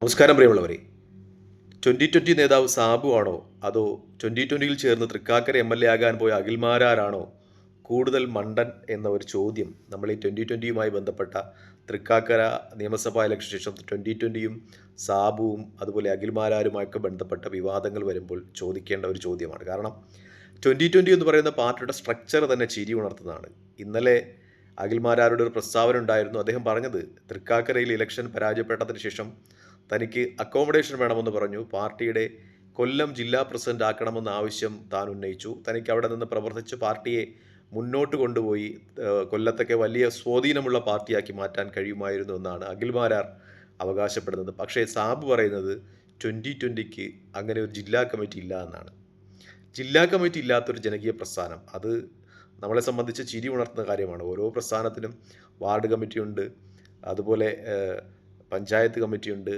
നമസ്കാരം പ്രിയമുള്ളവരെ. 2020 നേതാവ് സാബു ആണോ അതോ 2020യിൽ ചേർന്ന് തൃക്കാക്കര എം.എൽ.എ ആകാൻ പോയ അഖിൽമാരാരാണോ കൂടുതൽ മണ്ടൻ എന്ന ഒരു ചോദ്യം നമ്മൾ ഈ 2020യുമായി ബന്ധപ്പെട്ട തൃക്കാക്കര നിയമസഭാ ഇലക്ഷന് ശേഷം 2020യും സാബുവും അതുപോലെ അഖിൽമാരാരുമായൊക്കെ ബന്ധപ്പെട്ട വിവാദങ്ങൾ വരുമ്പോൾ ചോദിക്കേണ്ട ഒരു ചോദ്യമാണ്. കാരണം 2020 എന്ന് പറയുന്ന പാർട്ടിയുടെ സ്ട്രക്ചർ തന്നെ ചിരി ഉണർത്തുന്നതാണ്. ഇന്നലെ അഖിൽമാരാരുടെ ഒരു പ്രസ്താവന ഉണ്ടായിരുന്നു. അദ്ദേഹം പറഞ്ഞത് തൃക്കാക്കരയിൽ ഇലക്ഷൻ പരാജയപ്പെട്ടതിന് ശേഷം തനിക്ക് അക്കോമഡേഷൻ വേണമെന്ന് പറഞ്ഞു. പാർട്ടിയുടെ കൊല്ലം ജില്ലാ പ്രസിഡന്റ് ആക്കണമെന്ന ആവശ്യം താൻ ഉന്നയിച്ചു. തനിക്ക് അവിടെ നിന്ന് പ്രവർത്തിച്ച് പാർട്ടിയെ മുന്നോട്ട് കൊണ്ടുപോയി കൊല്ലത്തൊക്കെ വലിയ സ്വാധീനമുള്ള പാർട്ടിയാക്കി മാറ്റാൻ കഴിയുമായിരുന്നു എന്നാണ് അഖിൽമാരാർ അവകാശപ്പെടുന്നത്. പക്ഷേ സാബ് പറയുന്നത് 2020ക്ക് അങ്ങനെ ഒരു ജില്ലാ കമ്മിറ്റി ഇല്ല എന്നാണ്. ജില്ലാ കമ്മിറ്റി ഇല്ലാത്തൊരു ജനകീയ പ്രസ്ഥാനം, അത് നമ്മളെ സംബന്ധിച്ച് ചിരി ഉണർത്തുന്ന കാര്യമാണ്. ഓരോ പ്രസ്ഥാനത്തിനും വാർഡ് കമ്മിറ്റിയുണ്ട്, അതുപോലെ പഞ്ചായത്ത് കമ്മിറ്റിയുണ്ട്.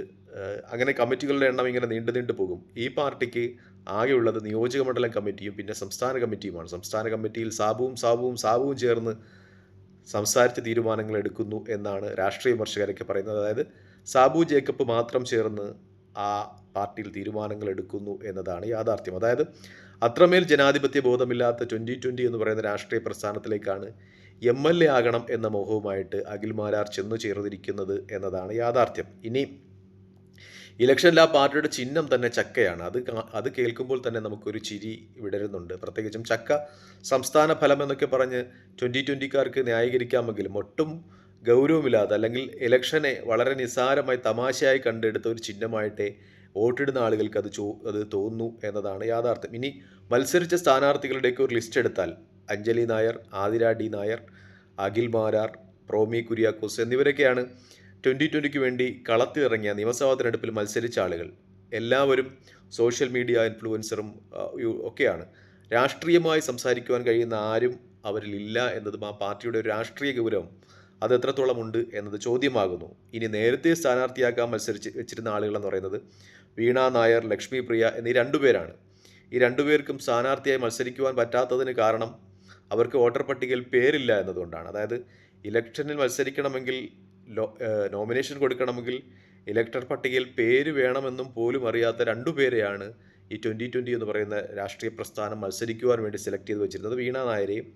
അങ്ങനെ കമ്മിറ്റികളുടെ എണ്ണം ഇങ്ങനെ നീണ്ടു പോകും. ഈ പാർട്ടിക്ക് ആകെയുള്ളത് നിയോജക മണ്ഡലം കമ്മിറ്റിയും പിന്നെ സംസ്ഥാന കമ്മിറ്റിയുമാണ്. സംസ്ഥാന കമ്മിറ്റിയിൽ സാബുവും ചേർന്ന് സംസാരിച്ച് തീരുമാനങ്ങൾ എടുക്കുന്നു എന്നാണ് രാഷ്ട്രീയ വിമർശകരൊക്കെ പറയുന്നത്. അതായത് സാബു ജേക്കബ് മാത്രം ചേർന്ന് ആ പാർട്ടിയിൽ തീരുമാനങ്ങൾ എടുക്കുന്നു എന്നതാണ് യാഥാർത്ഥ്യം. അതായത് അത്രമേൽ ജനാധിപത്യ ബോധമില്ലാത്ത 2020 എന്ന് പറയുന്ന രാഷ്ട്രീയ പ്രസ്ഥാനത്തിലേക്കാണ് എം.എൽ.എ ആകണം എന്ന മോഹവുമായിട്ട് അഖിൽമാരാർ ചെന്നു ചേർന്നിരിക്കുന്നത് എന്നതാണ് യാഥാർത്ഥ്യം. ഇനി ഇലക്ഷനിൽ ആ പാർട്ടിയുടെ ചിഹ്നം തന്നെ ചക്കയാണ്. അത് കേൾക്കുമ്പോൾ തന്നെ നമുക്കൊരു ചിരി വിടരുന്നുണ്ട്. പ്രത്യേകിച്ചും ചക്ക സംസ്ഥാന ഫലം എന്നൊക്കെ പറഞ്ഞ് 2020കാർക്ക് ന്യായീകരിക്കാമെങ്കിലും ഒട്ടും ഗൗരവമില്ലാതെ അല്ലെങ്കിൽ ഇലക്ഷനെ വളരെ നിസ്സാരമായി തമാശയായി കണ്ടെടുത്ത ഒരു ചിഹ്നമായിട്ടേ വോട്ടിടുന്ന ആളുകൾക്ക് അത് തോന്നുന്നു എന്നതാണ് യാഥാർത്ഥ്യം. ഇനി മത്സരിച്ച സ്ഥാനാർത്ഥികളുടെയൊക്കെ ഒരു ലിസ്റ്റ് എടുത്താൽ അഞ്ജലി നായർ, ആതിര ഡി നായർ, അഖിൽ മാരാർ, പ്രോമി കുര്യാക്കോസ് എന്നിവരൊക്കെയാണ് 2020ക്ക് വേണ്ടി കളത്തിലിറങ്ങിയ നിയമസഭാ തിരഞ്ഞെടുപ്പിൽ മത്സരിച്ച ആളുകൾ. എല്ലാവരും സോഷ്യൽ മീഡിയ ഇൻഫ്ലുവൻസറും ഒക്കെയാണ്. രാഷ്ട്രീയമായി സംസാരിക്കുവാൻ കഴിയുന്ന ആരും അവരിലില്ല എന്നതും ആ പാർട്ടിയുടെ ഒരു രാഷ്ട്രീയ ഗൗരവം അത് എത്രത്തോളം ഉണ്ട് എന്നത് ചോദ്യമാകുന്നു. ഇനി നേരത്തെ സ്ഥാനാർത്ഥിയാക്കാൻ വെച്ചിരുന്ന ആളുകളെന്ന് പറയുന്നത് വീണ നായർ, ലക്ഷ്മി പ്രിയ എന്നീ രണ്ടുപേരാണ്. ഈ രണ്ടുപേർക്കും സ്ഥാനാർത്ഥിയായി മത്സരിക്കുവാൻ പറ്റാത്തതിന് കാരണം അവർക്ക് വോട്ടർ പട്ടികയിൽ പേരില്ല എന്നതുകൊണ്ടാണ്. അതായത് ഇലക്ഷനിൽ മത്സരിക്കണമെങ്കിൽ നോമിനേഷൻ കൊടുക്കണമെങ്കിൽ ഇലക്ടർ പട്ടികയിൽ പേര് വേണമെന്നും പോലും അറിയാത്ത രണ്ടുപേരെയാണ് ഈ 2020 എന്ന് പറയുന്ന രാഷ്ട്രീയ പ്രസ്ഥാനം മത്സരിക്കുവാൻ വേണ്ടി സെലക്ട് ചെയ്ത് വെച്ചിരുന്നത്, വീണ നായരെയും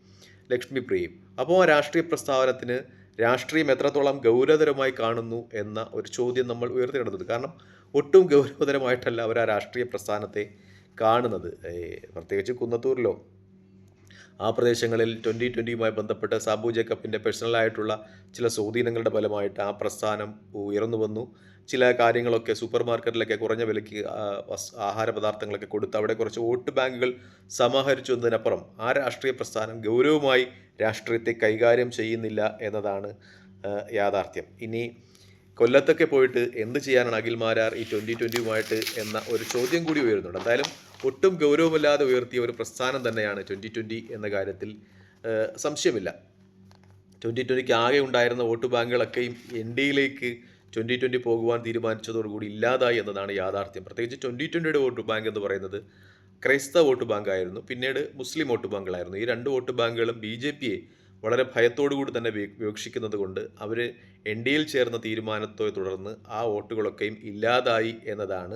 ലക്ഷ്മി പ്രിയയും. അപ്പോൾ ആ രാഷ്ട്രീയ പ്രസ്ഥാനത്തിന് രാഷ്ട്രീയം എത്രത്തോളം ഗൗരവതരമായി കാണുന്നു എന്ന ഒരു ചോദ്യം നമ്മൾ ഉയർത്തിയിടുന്നത്. കാരണം ഒട്ടും ഗൗരവതരമായിട്ടല്ല അവർ ആ രാഷ്ട്രീയ പ്രസ്ഥാനത്തെ കാണുന്നത്. പ്രത്യേകിച്ച് കുന്നത്തൂരിലോ ആ പ്രദേശങ്ങളിൽ 2020യുമായി ബന്ധപ്പെട്ട് സാബു ജേക്കബിൻ്റെ പേഴ്സണലായിട്ടുള്ള ചില സ്വാധീനങ്ങളുടെ ഫലമായിട്ട് ആ പ്രസ്ഥാനം ഉയർന്നു വന്നു. ചില കാര്യങ്ങളൊക്കെ സൂപ്പർ മാർക്കറ്റിലൊക്കെ കുറഞ്ഞ വിലയ്ക്ക് ആഹാര പദാർത്ഥങ്ങളൊക്കെ കൊടുത്ത് അവിടെ കുറച്ച് വോട്ട് ബാങ്കുകൾ സമാഹരിച്ചു എന്നതിനപ്പുറം ആ രാഷ്ട്രീയ പ്രസ്ഥാനം ഗൗരവമായി രാഷ്ട്രീയത്തെ കൈകാര്യം ചെയ്യുന്നില്ല എന്നതാണ് യാഥാർത്ഥ്യം. ഇനി കൊല്ലത്തൊക്കെ പോയിട്ട് എന്ത് ചെയ്യാനാണ് അഖിൽമാരാർ ഈ 2020യുമായിട്ട് എന്ന ഒരു ചോദ്യം കൂടി ഉയരുന്നുണ്ട്. എന്തായാലും ഒട്ടും ഗൗരവമില്ലാതെ ഉയർത്തിയ ഒരു പ്രസ്ഥാനം തന്നെയാണ് 2020 എന്ന കാര്യത്തിൽ സംശയമില്ല. 2020ക്ക് ആകെ ഉണ്ടായിരുന്ന വോട്ട് ബാങ്കുകളൊക്കെയും NDAയിലേക്ക് 2020 പോകുവാൻ തീരുമാനിച്ചതോടുകൂടി ഇല്ലാതായി എന്നതാണ് യാഥാർത്ഥ്യം. പ്രത്യേകിച്ച് 2020യുടെ വോട്ട് ബാങ്ക് എന്ന് പറയുന്നത് ക്രൈസ്തവ വോട്ട് ബാങ്കായിരുന്നു, പിന്നീട് മുസ്ലിം വോട്ട് ബാങ്കുകളായിരുന്നു. ഈ രണ്ട് വോട്ട് ബാങ്കുകളും BJPയെ വളരെ ഭയത്തോടുകൂടി തന്നെ വീക്ഷിക്കുന്നത് കൊണ്ട് അവർ NDAയിൽ ചേർന്ന തീരുമാനത്തെ തുടർന്ന് ആ വോട്ടുകളൊക്കെയും ഇല്ലാതായി എന്നതാണ്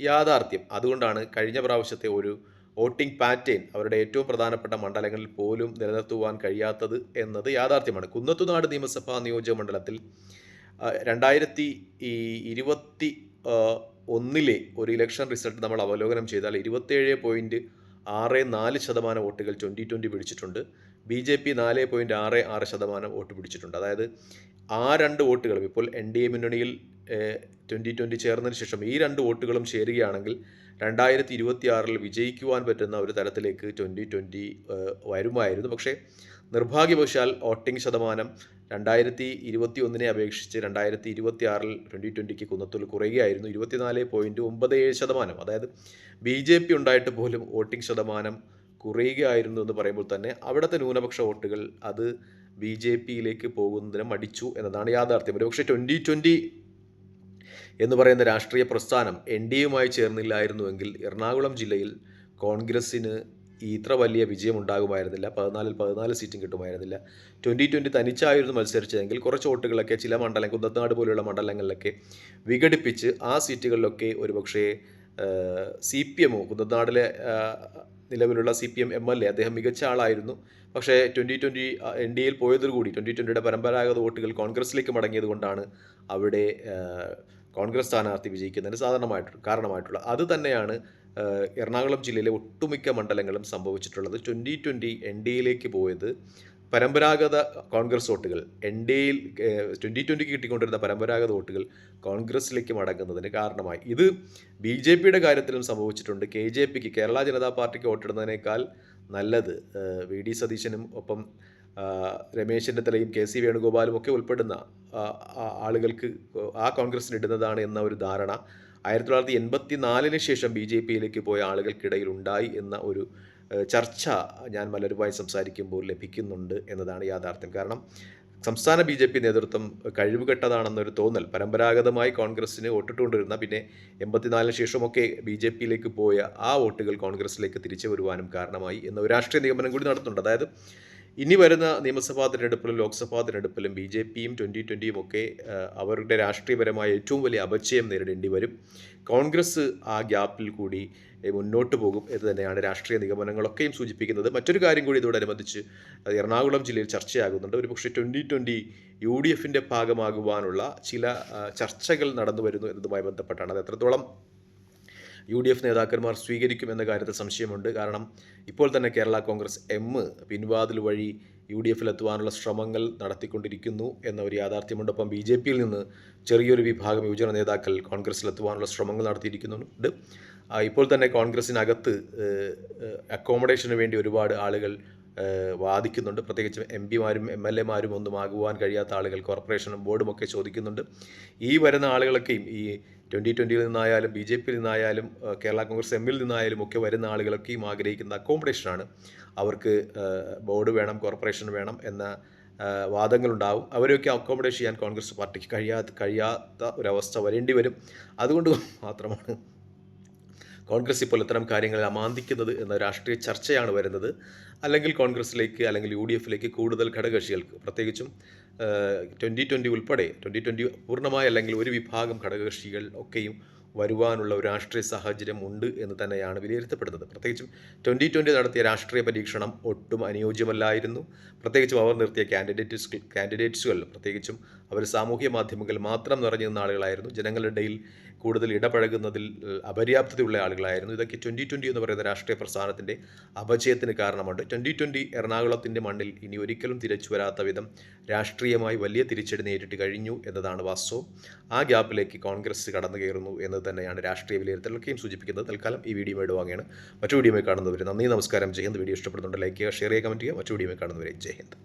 യാഥാർത്ഥ്യം. അതുകൊണ്ടാണ് കഴിഞ്ഞ പ്രാവശ്യത്തെ ഒരു വോട്ടിംഗ് പാറ്റേൺ അവരുടെ ഏറ്റവും പ്രധാനപ്പെട്ട മണ്ഡലങ്ങളിൽ പോലും നിലനിർത്തുവാൻ കഴിയാത്തത് എന്നത് യാഥാർത്ഥ്യമാണ്. കുന്നത്തുനാട് നിയമസഭാ നിയോജക മണ്ഡലത്തിൽ 2021 ഒരു ഇലക്ഷൻ റിസൾട്ട് നമ്മൾ അവലോകനം ചെയ്താൽ 27.64% വോട്ടുകൾ 2020 പിടിച്ചിട്ടുണ്ട്. BJP 4.66% വോട്ട് പിടിച്ചിട്ടുണ്ട്. അതായത് ആ രണ്ട് വോട്ടുകളും ഇപ്പോൾ NDA മുന്നണിയിൽ 2020 ചേർന്നതിന് ശേഷം ഈ രണ്ട് വോട്ടുകളും ചേരുകയാണെങ്കിൽ 2026 വിജയിക്കുവാൻ പറ്റുന്ന ഒരു തരത്തിലേക്ക് 2020 വരുമായിരുന്നു. പക്ഷേ നിർഭാഗ്യവശാൽ വോട്ടിംഗ് ശതമാനം 2021 അപേക്ഷിച്ച് 2026 2020ക്ക് കുന്നത്തൂർ കുറയുകയായിരുന്നു. 24.97%. അതായത് BJP ഉണ്ടായിട്ട് പോലും വോട്ടിംഗ് ശതമാനം കുറയുകയായിരുന്നു എന്ന് പറയുമ്പോൾ തന്നെ അവിടുത്തെ ന്യൂനപക്ഷ വോട്ടുകൾ അത് BJPയിലേക്ക് പോകുന്നതിന് മടിച്ചു എന്നതാണ് യാഥാർത്ഥ്യം. ഒരുപക്ഷെ 2020 എന്ന് പറയുന്ന രാഷ്ട്രീയ പ്രസ്ഥാനം NDAയുമായി ചേർന്നില്ലായിരുന്നുവെങ്കിൽ എറണാകുളം ജില്ലയിൽ കോൺഗ്രസ്സിന് ഈ ഇത്ര വലിയ വിജയം ഉണ്ടാകുമായിരുന്നില്ല. 14-ൽ 14 സീറ്റും കിട്ടുമായിരുന്നില്ല. 2020 തനിച്ചായിരുന്നു മത്സരിച്ചതെങ്കിൽ കുറച്ച് വോട്ടുകളൊക്കെ ചില മണ്ഡലം കുന്നത്തനാട് പോലെയുള്ള മണ്ഡലങ്ങളിലൊക്കെ വിഘടിപ്പിച്ച് ആ സീറ്റുകളിലൊക്കെ ഒരുപക്ഷേ CPM കുന്നത്തനാടിലെ നിലവിലുള്ള CPM MLA അദ്ദേഹം മികച്ച ആളായിരുന്നു. പക്ഷേ 2020 NDAയിൽ പോയതോടുകൂടി 2020യുടെ പരമ്പരാഗത വോട്ടുകൾ കോൺഗ്രസിലേക്ക് മടങ്ങിയത് കൊണ്ടാണ് അവിടെ കോൺഗ്രസ് സ്ഥാനാർത്ഥി വിജയിക്കുന്നതിന് കാരണമായിട്ടുള്ളത്. അത് തന്നെയാണ് എറണാകുളം ജില്ലയിലെ ഒട്ടുമിക്ക മണ്ഡലങ്ങളും സംഭവിച്ചിട്ടുള്ളത്. 2020 NDAയിലേക്ക് പോയത് പരമ്പരാഗത കോൺഗ്രസ് വോട്ടുകൾ NDAയിൽ 2020 കിട്ടിക്കൊണ്ടിരുന്ന പരമ്പരാഗത വോട്ടുകൾ കോൺഗ്രസിലേക്ക് മടങ്ങുന്നതിന് കാരണമായി. ഇത് BJPയുടെ കാര്യത്തിലും സംഭവിച്ചിട്ടുണ്ട്. KJPക്ക് കേരള ജനതാ പാർട്ടിക്ക് വോട്ടിടുന്നതിനേക്കാൾ നല്ലത് VD സതീശനും ഒപ്പം രമേശ് ചെന്നിത്തലയും KC വേണുഗോപാലും ഒക്കെ ഉൾപ്പെടുന്ന ആളുകൾക്ക് ആ കോൺഗ്രസിന് ഇടുന്നതാണ് എന്ന ഒരു ധാരണ 1984 ശേഷം BJPയിലേക്ക് പോയ ആളുകൾക്കിടയിൽ ഉണ്ടായി എന്ന ഒരു ചർച്ച ഞാൻ പലരുമായി സംസാരിക്കുമ്പോൾ ലഭിക്കുന്നുണ്ട് എന്നതാണ് യാഥാർത്ഥ്യം. കാരണം സംസ്ഥാന BJP നേതൃത്വം കഴിവുകെട്ടതാണെന്നൊരു തോന്നൽ പരമ്പരാഗതമായി കോൺഗ്രസ്സിന് വോട്ടിട്ടുകൊണ്ടിരുന്ന പിന്നെ 84 ശേഷമൊക്കെ BJPയിലേക്ക് പോയ ആ വോട്ടുകൾ കോൺഗ്രസ്സിലേക്ക് തിരിച്ചു വരുവാനും കാരണമായി എന്ന ഒരു രാഷ്ട്രീയ നിഗമനം കൂടി നടത്തുന്നുണ്ട്. അതായത് ഇനി വരുന്ന നിയമസഭാ തിരഞ്ഞെടുപ്പിലും ലോക്സഭാ തിരഞ്ഞെടുപ്പിലും BJPയും 2020യും ഒക്കെ അവരുടെ രാഷ്ട്രീയപരമായ ഏറ്റവും വലിയ അപജയം നേരിടേണ്ടി വരും. കോൺഗ്രസ് ആ ഗ്യാപ്പിൽ കൂടി മുന്നോട്ട് പോകും എന്ന് തന്നെയാണ് രാഷ്ട്രീയ നിഗമനങ്ങളൊക്കെയും സൂചിപ്പിക്കുന്നത്. മറ്റൊരു കാര്യം കൂടി ഇതോടനുബന്ധിച്ച് എറണാകുളം ജില്ലയിൽ ചർച്ചയാകുന്നുണ്ട്. ഒരുപക്ഷെ 2020 UDFൻ്റെ ഭാഗമാകുവാനുള്ള ചില ചർച്ചകൾ നടന്നു വരുന്നു എന്നതുമായി ബന്ധപ്പെട്ടാണ്. അത് എത്രത്തോളം UDF നേതാക്കന്മാർ സ്വീകരിക്കും എന്ന കാര്യത്തിൽ സംശയമുണ്ട്. കാരണം ഇപ്പോൾ തന്നെ കേരള കോൺഗ്രസ് M പിൻവാതിൽ വഴി UDFിലെത്തുവാനുള്ള ശ്രമങ്ങൾ നടത്തിക്കൊണ്ടിരിക്കുന്നു എന്ന ഒരു യാഥാർത്ഥ്യമുണ്ട്. ഒപ്പം BJPയിൽ നിന്ന് ചെറിയൊരു വിഭാഗം യുവജന നേതാക്കൾ കോൺഗ്രസ്സിലെത്തുവാനുള്ള ശ്രമങ്ങൾ നടത്തിയിരിക്കുന്നുണ്ട്. ഇപ്പോൾ തന്നെ കോൺഗ്രസ്സിനകത്ത് അക്കോമഡേഷന് വേണ്ടി ഒരുപാട് ആളുകൾ വാദിക്കുന്നുണ്ട്. പ്രത്യേകിച്ച് MP-മാരും MLA-മാരും ഒന്നും ആകുവാൻ കഴിയാത്ത ആളുകൾ കോർപ്പറേഷനും ബോർഡും ഒക്കെ ചോദിക്കുന്നുണ്ട്. ഈ വരുന്ന ആളുകളൊക്കെയും ഈ 2020യിൽ നിന്നായാലും BJPയിൽ നിന്നായാലും കേരള കോൺഗ്രസ് M-ൽ നിന്നായാലും ഒക്കെ വരുന്ന ആളുകളൊക്കെയും ആഗ്രഹിക്കുന്ന അക്കോമഡേഷനാണ്. അവർക്ക് ബോർഡ് വേണം, കോർപ്പറേഷൻ വേണം എന്ന വാദങ്ങളുണ്ടാവും. അവരെയൊക്കെ അക്കോമഡേറ്റ് ചെയ്യാൻ കോൺഗ്രസ് പാർട്ടിക്ക് കഴിയാത്ത ഒരവസ്ഥ വരേണ്ടി വരും. അതുകൊണ്ട് മാത്രമാണ് കോൺഗ്രസ് ഇപ്പോൾ ഇത്തരം കാര്യങ്ങളിൽ അമാന്തിക്കുന്നത് എന്ന രാഷ്ട്രീയ ചർച്ചയാണ് വരുന്നത്. അല്ലെങ്കിൽ കോൺഗ്രസിലേക്ക് അല്ലെങ്കിൽ UDFിലേക്ക് കൂടുതൽ ഘടകകക്ഷികൾക്ക് പ്രത്യേകിച്ചും 2020 ഉൾപ്പെടെ 2020 പൂർണ്ണമായി അല്ലെങ്കിൽ ഒരു വിഭാഗം ഘടകകക്ഷികൾ ഒക്കെയും വരുവാനുള്ള ഒരു രാഷ്ട്രീയ സാഹചര്യം ഉണ്ട് എന്ന് തന്നെയാണ് വിലയിരുത്തപ്പെടുന്നത്. പ്രത്യേകിച്ചും 2020 നടത്തിയ രാഷ്ട്രീയ പരീക്ഷണം ഒട്ടും അനുയോജ്യമല്ലായിരുന്നു. പ്രത്യേകിച്ചും അവർ നിർത്തിയ കാൻഡിഡേറ്റ്സുകൾ പ്രത്യേകിച്ചും അവർ സാമൂഹ്യ മാധ്യമങ്ങളിൽ മാത്രം നിറഞ്ഞു നിന്ന ആളുകളായിരുന്നു. ജനങ്ങളുടെ ഇടയിൽ കൂടുതൽ ഇടപഴകുന്നതിൽ അപര്യാപ്തതയുള്ള ആളുകളായിരുന്നു. ഇതൊക്കെ 2020 എന്ന് പറയുന്ന രാഷ്ട്രീയ പ്രസ്ഥാനത്തിൻ്റെ അപജയത്തിന് കാരണമുണ്ട്. 2020 എറണാകുളത്തിൻ്റെ മണ്ണിൽ ഇനി ഒരിക്കലും തിരിച്ചു വരാത്ത വിധം രാഷ്ട്രീയമായി വലിയ തിരിച്ചടി നേരിട്ട് കഴിഞ്ഞു എന്നതാണ് വാസ്തവം. ആ ഗ്യാപ്പിലേക്ക് കോൺഗ്രസ് കടന്നു കയറുന്നു എന്നത് തന്നെയാണ് രാഷ്ട്രീയ വിലയിരുത്തലൊക്കെയും സൂചിപ്പിക്കുന്നത്. തൽക്കാലം ഈ വീഡിയോ വാങ്ങുകയാണ്. മറ്റു വീഡിയോ കാണുന്നവരെ നന്ദി, നമസ്കാരം, ജയ് ഹിന്ദ്. വീഡിയോ ഇഷ്ടപ്പെടുന്നുണ്ട് ലൈക്ക് ചെയ്യുക, ഷെയർ ചെയ്യുക, കമൻറ്റ് ചെയ്യുക. മറ്റു വീഡിയോ കാണുന്നവരെ ജയ് ഹിന്ദ്.